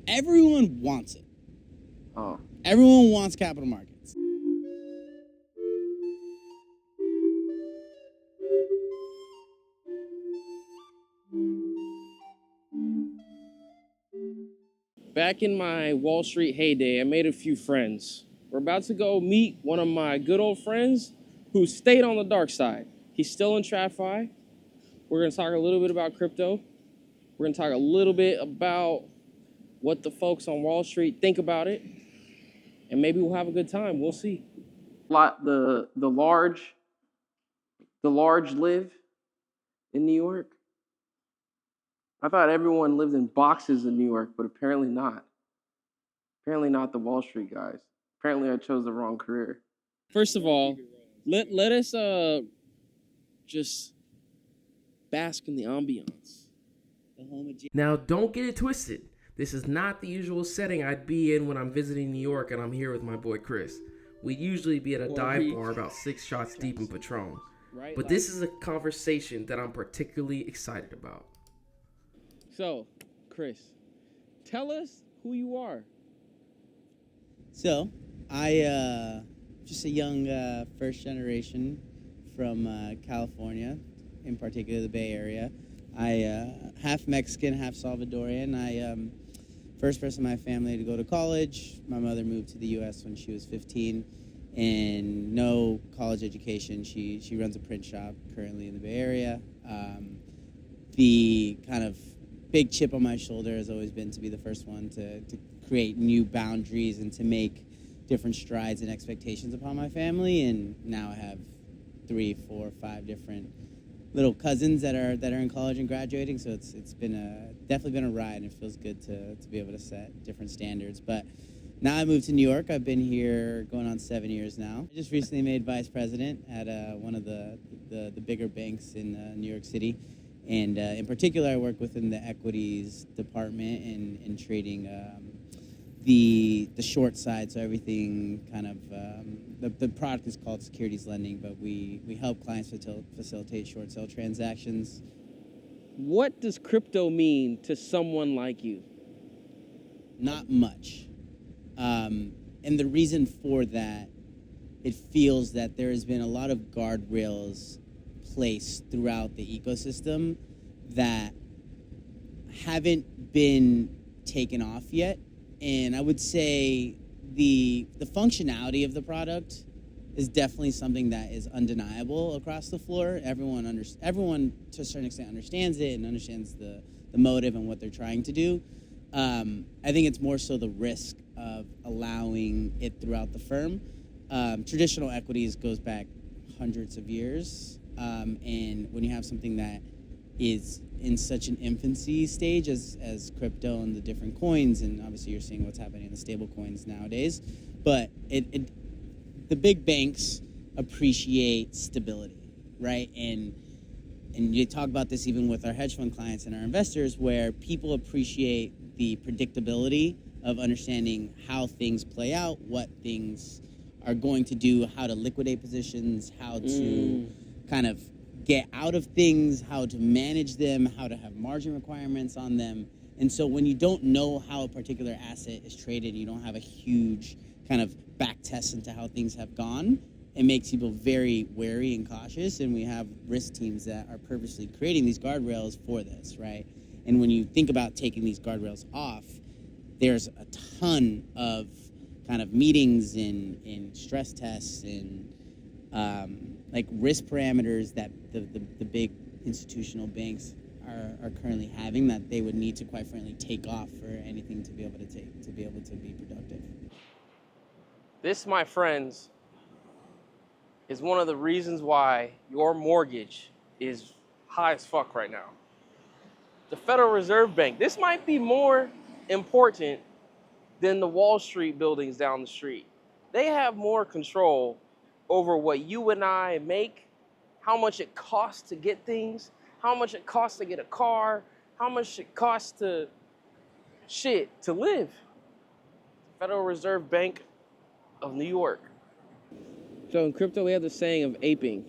Everyone wants it. Oh. Everyone wants capital markets. Back in my Wall Street heyday, I made a few friends. We're about to go meet one of my good old friends who stayed on the dark side. He's still in TradFi. We're going to talk a little bit about crypto. We're going to talk a little bit about what the folks on Wall Street think about it. And maybe we'll have a good time. We'll see. The large live in New York. I thought everyone lived in boxes in New York, but apparently not. Apparently not the Wall Street guys. Apparently I chose the wrong career. First of all, let us just bask in the ambiance. Now, don't get it twisted. This is not the usual setting I'd be in when I'm visiting New York and I'm here with my boy Chris. We'd usually be at a dive bar about 6 shots deep in Patron. But this is a conversation that I'm particularly excited about. So, Chris, tell us who you are. So, I just a young first generation from California, in particular the Bay Area. I half Mexican, half Salvadorian. I first person in my family to go to college. My mother moved to the U.S. when she was 15, and no college education. She runs a print shop currently in the Bay Area. The kind of big chip on my shoulder has always been to be the first one to create new boundaries and to make different strides and expectations upon my family. And now I have 3, 4, 5 different little cousins that are in college and graduating. So it's been definitely been a ride, and it feels good to be able to set different standards. But now I moved to New York. I've been here going on 7 years now. I just recently made vice president at one of the bigger banks in New York City. And in particular, I work within the equities department and trading the short side. So everything kind of, the product is called securities lending, but we help clients facilitate short sale transactions. What does crypto mean to someone like you? Not much. And the reason for that, it feels that there has been a lot of guardrails placed throughout the ecosystem that haven't been taken off yet. And I would say the functionality of the product is definitely something that is undeniable across the floor. Everyone to a certain extent understands it and understands the motive and what they're trying to do. I think it's more so the risk of allowing it throughout the firm. Traditional equities goes back hundreds of years. And when you have something that is in such an infancy stage as crypto and the different coins, and obviously you're seeing what's happening in the stable coins nowadays, but the big banks appreciate stability, right? And you talk about this even with our hedge fund clients and our investors, where people appreciate the predictability of understanding how things play out, what things are going to do, how to liquidate positions, how to kind of get out of things, how to manage them, how to have margin requirements on them. And so when you don't know how a particular asset is traded, you don't have a huge kind of back test into how things have gone, it makes people very wary and cautious. And we have risk teams that are purposely creating these guardrails for this, right? And when you think about taking these guardrails off, there's a ton of kind of meetings and stress tests and like risk parameters that the big institutional banks are currently having that they would need to, quite frankly, take off for anything to be able to be productive. This, my friends, is one of the reasons why your mortgage is high as fuck right now. The Federal Reserve Bank, this might be more important than the Wall Street buildings down the street. They have more control over what you and I make, how much it costs to get things, how much it costs to get a car, how much it costs to live. Federal Reserve Bank of New York. So in crypto, we have the saying of aping.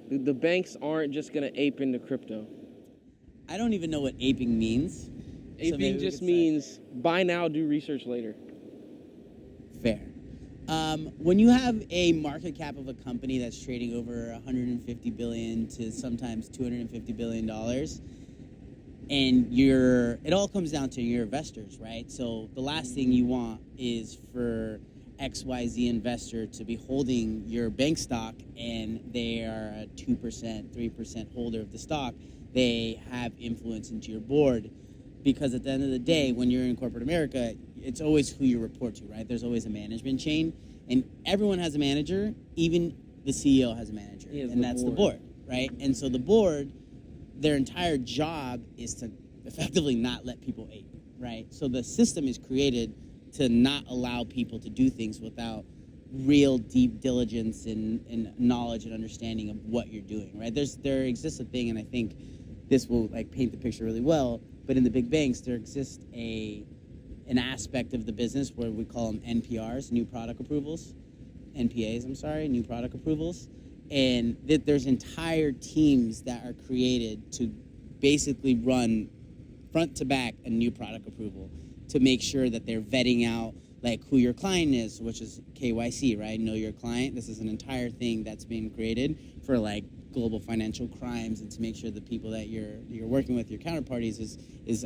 The banks aren't just gonna ape into crypto. I don't even know what aping means. Aping just means buy now, do research later. Fair. When you have a market cap of a company that's trading over 150 billion to sometimes 250 billion dollars, and it all comes down to your investors, right? So the last thing you want is for XYZ investor to be holding your bank stock and they are a 2%, 3% holder of the stock. They have influence into your board, because at the end of the day, when you're in corporate America, it's always who you report to, right? There's always a management chain, and everyone has a manager. Even the CEO has a manager, and that's the board, right? And so the board, their entire job is to effectively not let people ape, right? So the system is created to not allow people to do things without real deep diligence and knowledge and understanding of what you're doing, right? There exists a thing, and I think this will like paint the picture really well, but in the big banks, there exists an aspect of the business where we call them NPRs, new product approvals, NPAs, I'm sorry, new product approvals, and that there's entire teams that are created to basically run front to back a new product approval to make sure that they're vetting out like who your client is, which is KYC, right? Know your client. This is an entire thing that's being created for like global financial crimes, and to make sure the people that you're working with, your counterparties,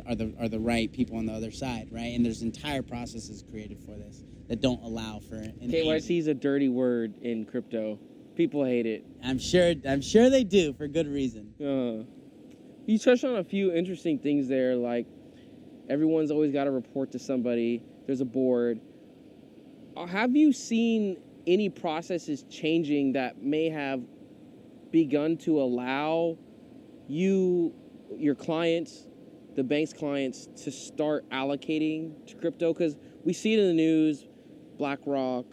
are the right people on the other side, right? And there's entire processes created for this that don't allow for KYC is a dirty word in crypto. People hate it. I'm sure they do, for good reason. You touched on a few interesting things there, like everyone's always got to report to somebody. There's a board. Have you seen any processes changing that may have begun to allow your clients, the bank's clients, to start allocating to crypto? Because we see it in the news, BlackRock,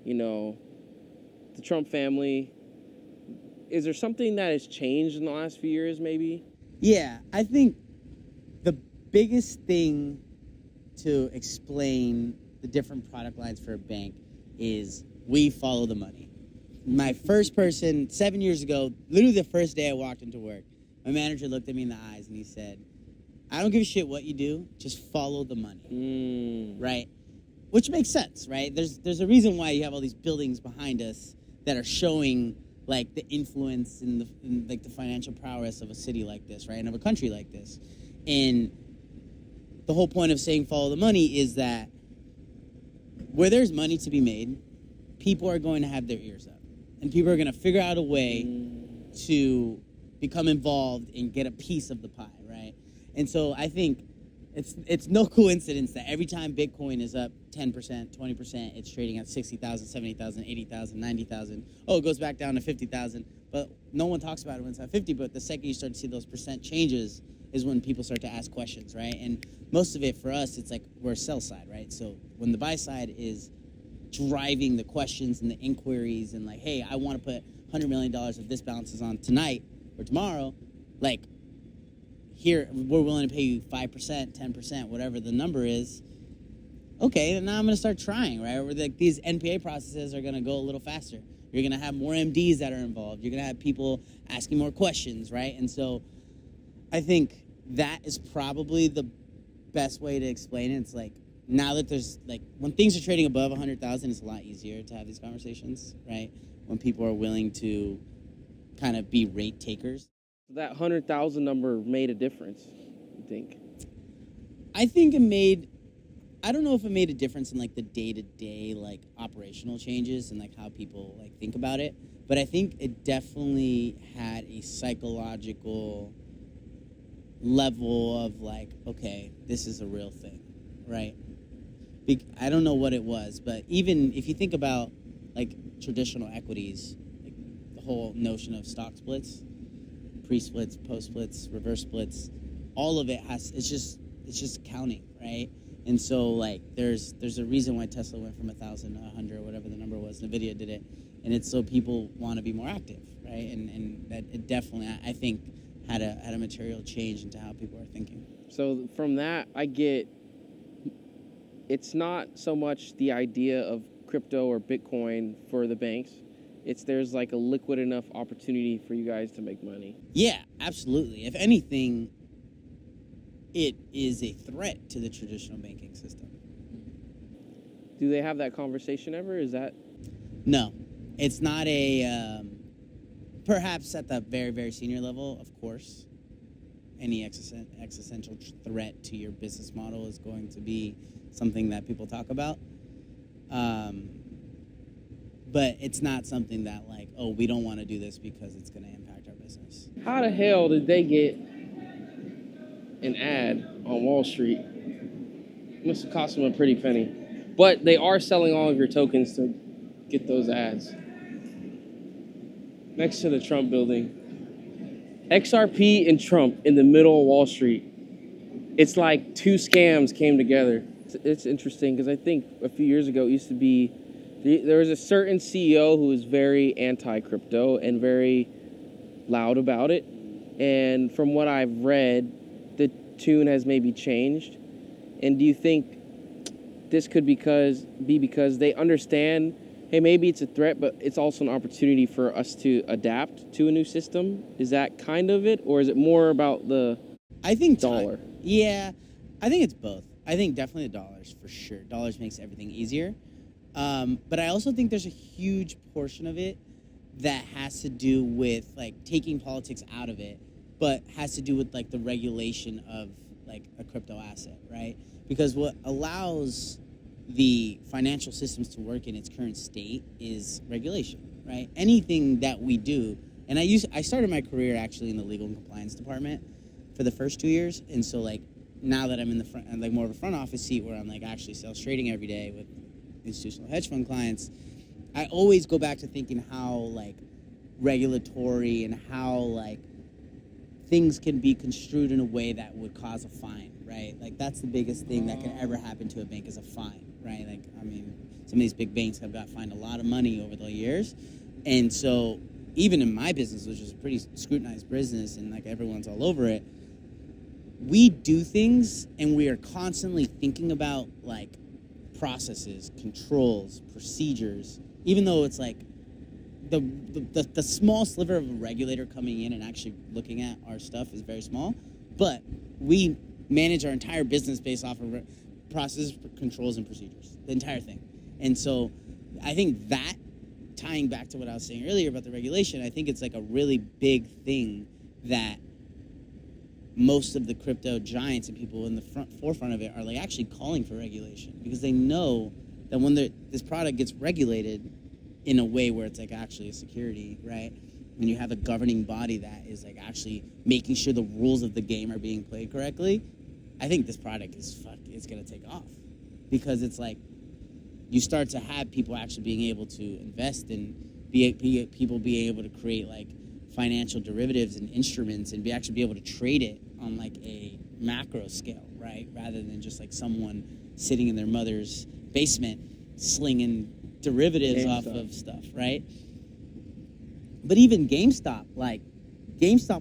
the Trump family. Is there something that has changed in the last few years, maybe? Yeah, I think the biggest thing to explain the different product lines for a bank is we follow the money. My first person, 7 years ago, literally the first day I walked into work, my manager looked at me in the eyes and he said, I don't give a shit what you do, just follow the money, right? Which makes sense, right? There's a reason why you have all these buildings behind us that are showing like the influence and like the financial prowess of a city like this, right? And of a country like this. And the whole point of saying follow the money is that where there's money to be made, people are going to have their ears up. And people are going to figure out a way to become involved and get a piece of the pie, right? And so I think it's no coincidence that every time Bitcoin is up 10%, 20%, it's trading at 60,000, 70,000, 80,000, 90,000. Oh, it goes back down to 50,000. But no one talks about it when it's at 50. But the second you start to see those percent changes is when people start to ask questions, right? And most of it for us, it's like we're a sell side, right? So when the buy side is driving the questions and the inquiries and like, hey, I want to put $100 million of this balances on tonight or tomorrow, like, here, we're willing to pay you 5%, 10%, whatever the number is. Okay, then now I'm going to start trying, right? Or like these NPA processes are going to go a little faster. You're going to have more MDs that are involved. You're going to have people asking more questions, right? And so I think that is probably the best way to explain it. It's like, now that there's like, when things are trading above 100,000, it's a lot easier to have these conversations, right? When people are willing to kind of be rate takers. That 100,000 number made a difference, you think? I think it made, I don't know if it made a difference in like the day-to-day like operational changes and like how people like think about it, but I think it definitely had a psychological level of like, okay, this is a real thing, right? I don't know what it was, but even if you think about like traditional equities, like the whole notion of stock splits, pre-splits, post-splits, reverse splits, all of it it's just accounting, right? And so like there's a reason why Tesla went from 1,000 to 100 or whatever the number was. NVIDIA did it, and it's so people want to be more active, right? And that it definitely, I think, had a material change into how people are thinking. So from that, I get it's not so much the idea of crypto or Bitcoin for the banks. There's like a liquid enough opportunity for you guys to make money. Yeah, absolutely. If anything, it is a threat to the traditional banking system. Do they have that conversation ever? Is that? No, it's not a, perhaps at the very, very senior level, of course, any existential threat to your business model is going to be something that people talk about. But it's not something that like, oh, we don't want to do this because it's going to impact our business. How the hell did they get an ad on Wall Street? It must have cost them a pretty penny. But they are selling all of your tokens to get those ads. Next to the Trump building. XRP and Trump in the middle of Wall Street. It's like two scams came together. It's interesting because I think a few years ago it used to be, there was a certain CEO who was very anti-crypto and very loud about it. And from what I've read, the tune has maybe changed. And do you think this could be because they understand, hey, maybe it's a threat, but it's also an opportunity for us to adapt to a new system? Is that kind of it? Or is it more about the dollar? Yeah, I think it's both. I think definitely the dollars, for sure. Dollars makes everything easier. But I also think there's a huge portion of it that has to do with like taking politics out of it, but has to do with like the regulation of like a crypto asset, right? Because what allows the financial systems to work in its current state is regulation, right? Anything that we do, and I started my career actually in the legal and compliance department for the first 2 years, and so like now that I'm in the front, like more of a front office seat where I'm like actually sales trading every day with institutional hedge fund clients, I always go back to thinking how like regulatory and how like things can be construed in a way that would cause a fine, right? Like that's the biggest thing that can ever happen to a bank is a fine, right? Like, I mean, some of these big banks have got fined a lot of money over the years. And so even in my business, which is a pretty scrutinized business and like everyone's all over it, we do things and we are constantly thinking about like processes, controls, procedures, even though it's like the small sliver of a regulator coming in and actually looking at our stuff is very small, but we manage our entire business based off of processes, controls, and procedures, the entire thing. And so I think that, tying back to what I was saying earlier about the regulation, I think it's like a really big thing that most of the crypto giants and people in the forefront of it are like actually calling for regulation, because they know that when this product gets regulated in a way where it's like actually a security, right? When you have a governing body that is like actually making sure the rules of the game are being played correctly, I think this product it's gonna take off, because it's like you start to have people actually being able to invest and people being able to create like financial derivatives and instruments and actually be able to trade it on like a macro scale, right? Rather than just like someone sitting in their mother's basement slinging derivatives off of stuff, right? But even GameStop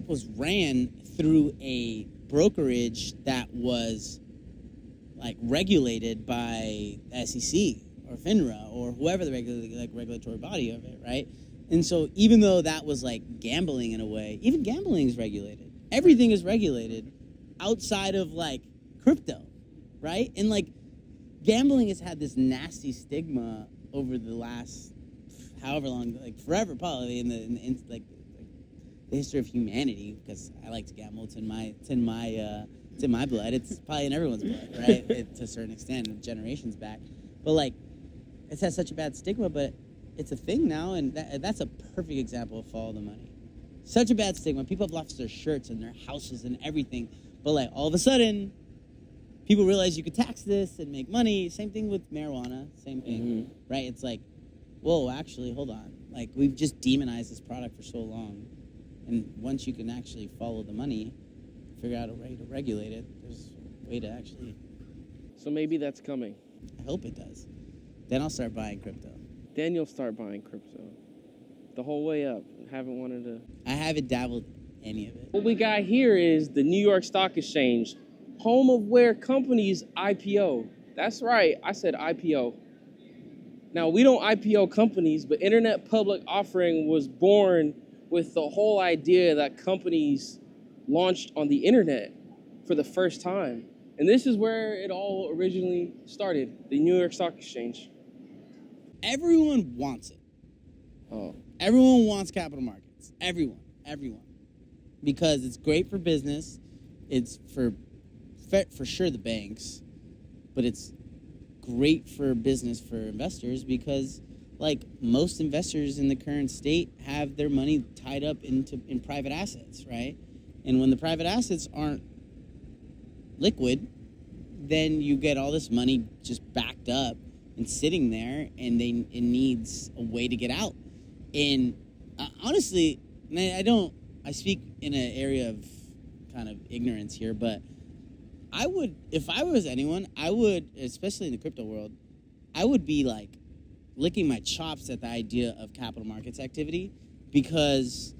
was ran through a brokerage that was like regulated by SEC or FINRA or whoever the regulatory body of it, right? And so even though that was like gambling in a way, even gambling is regulated. Everything is regulated outside of like crypto, right? And like gambling has had this nasty stigma over the last however long, like forever probably in the history of humanity, because I like to gamble. It's in my blood. It's probably in everyone's blood, right? To a certain extent, generations back. But like, it's had such a bad stigma, but it's a thing now, and that's a perfect example of follow the money. Such a bad stigma. People have lost their shirts and their houses and everything, but like all of a sudden, people realize you could tax this and make money. Same thing with marijuana. Same thing, right? It's like, whoa, actually, hold on. Like, we've just demonized this product for so long, and once you can actually follow the money, figure out a way to regulate it, there's a way to actually. So maybe that's coming. I hope it does. Then I'll start buying crypto. Then you'll start buying crypto. The whole way up. Haven't wanted to. I haven't dabbled any of it. What we got here is the New York Stock Exchange, home of where companies IPO. That's right, I said IPO. Now, we don't IPO companies, but Internet Public Offering was born with the whole idea that companies launched on the internet. for the first time. And this is where it all originally started, the New York Stock Exchange. Everyone wants it. Oh. Everyone wants capital markets. Everyone. Because it's great for business. It's for sure the banks, but it's great for business for investors because, like, most investors in the current state have their money tied up in private assets, right? And when the private assets aren't liquid, then you get all this money just backed up and sitting there, and it needs a way to get out. And honestly, I speak in an area of kind of ignorance here, but I would, if I was anyone, I would, especially in the crypto world, I would be like licking my chops at the idea of capital markets activity, because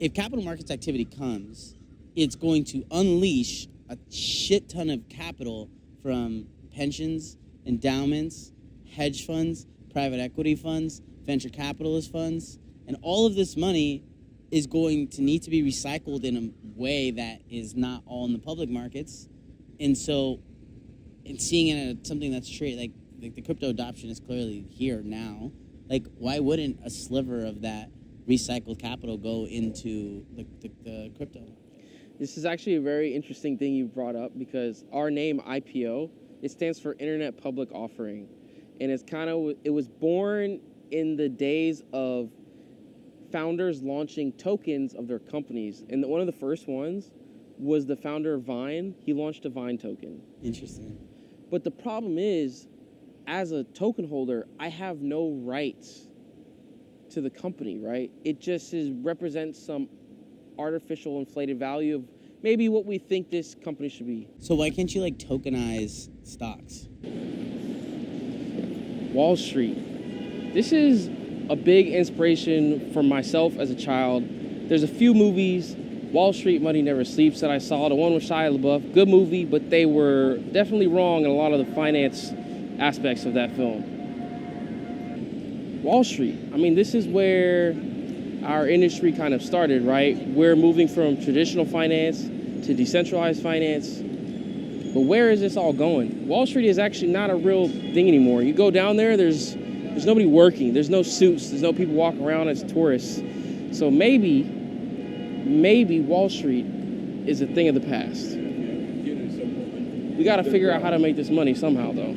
if capital markets activity comes, it's going to unleash a shit ton of capital from pensions, endowments, hedge funds, private equity funds, venture capitalist funds, and all of this money is going to need to be recycled in a way that is not all in the public markets. And so, and seeing it as something that's trade, like the crypto adoption is clearly here now. Like, why wouldn't a sliver of that recycled capital go into the crypto? This is actually a very interesting thing you brought up, because our name IPO, it stands for Internet Public Offering. And it was born in the days of founders launching tokens of their companies. And one of the first ones was the founder of Vine. He launched a Vine token. Interesting. But the problem is, as a token holder, I have no rights to the company, right? It just represents some artificial inflated value of maybe what we think this company should be. So why can't you like tokenize stocks? Wall Street. This is a big inspiration for myself as a child. There's a few movies, Wall Street Money Never Sleeps, that I saw. The one with Shia LaBeouf, good movie, but they were definitely wrong in a lot of the finance aspects of that film. Wall Street. I mean, this is where our industry kind of started, right? We're moving from traditional finance to decentralized finance. But where is this all going? Wall Street is actually not a real thing anymore. You go down there, there's nobody working. There's no suits. There's no people walking around as tourists. So maybe Wall Street is a thing of the past. We got to figure out how to make this money somehow, though.